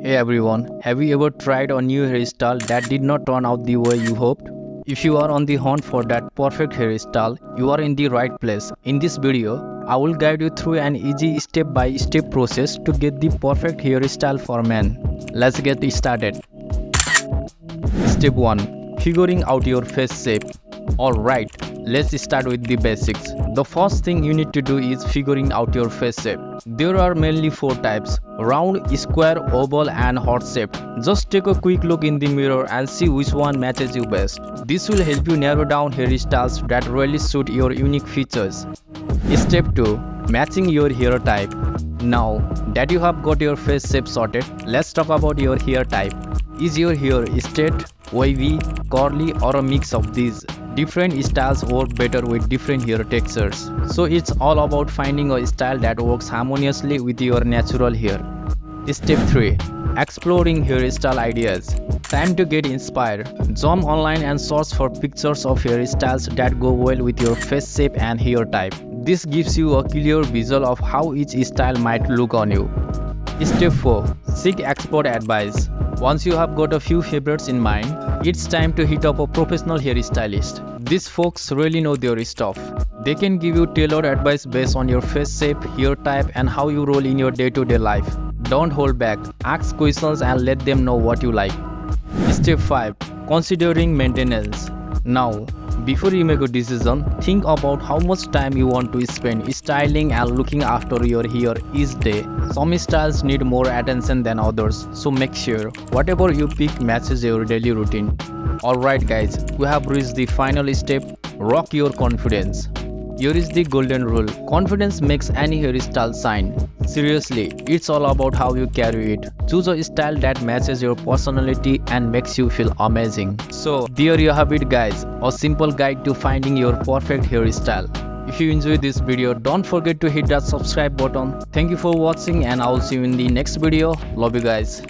Hey everyone, have you ever tried a new hairstyle that did not turn out the way you hoped? If you are on the hunt for that perfect hairstyle, you are in the right place. In this video, I will guide you through an easy step-by-step process to get the perfect hairstyle for men. Let's get started. Step 1. Figuring out your face shape. Alright, let's start with the basics. The first thing you need to do is figuring out your face shape. There are mainly 4 types: round, square, oval and heart shape. Just take a quick look in the mirror and see which one matches you best. This will help you narrow down hairstyles that really suit your unique features. Step 2. Matching your hair type. Now that you have got your face shape sorted, let's talk about your hair type. Is your hair straight, wavy, curly or a mix of these? Different styles work better with different hair textures. So it's all about finding a style that works harmoniously with your natural hair. Step 3. Exploring hairstyle ideas. Time to get inspired. Jump online and search for pictures of hairstyles that go well with your face shape and hair type. This gives you a clear visual of how each style might look on you. Step 4. Seek expert advice. Once you have got a few favorites in mind, it's time to hit up a professional hairstylist. These folks really know their stuff. They can give you tailored advice based on your face shape, hair type and how you roll in your day-to-day life. Don't hold back, ask questions and let them know what you like. Step 5. Considering maintenance. Now, before you make a decision, think about how much time you want to spend styling and looking after your hair each day. Some styles need more attention than others, so make sure whatever you pick matches your daily routine. Alright guys, we have reached the final step. Rock your confidence. Here is the golden rule. Confidence makes any hairstyle shine. Seriously, it's all about how you carry it. Choose a style that matches your personality and makes you feel amazing. So, there you have it guys, a simple guide to finding your perfect hairstyle. If you enjoyed this video, don't forget to hit that subscribe button. Thank you for watching and I will see you in the next video. Love you guys.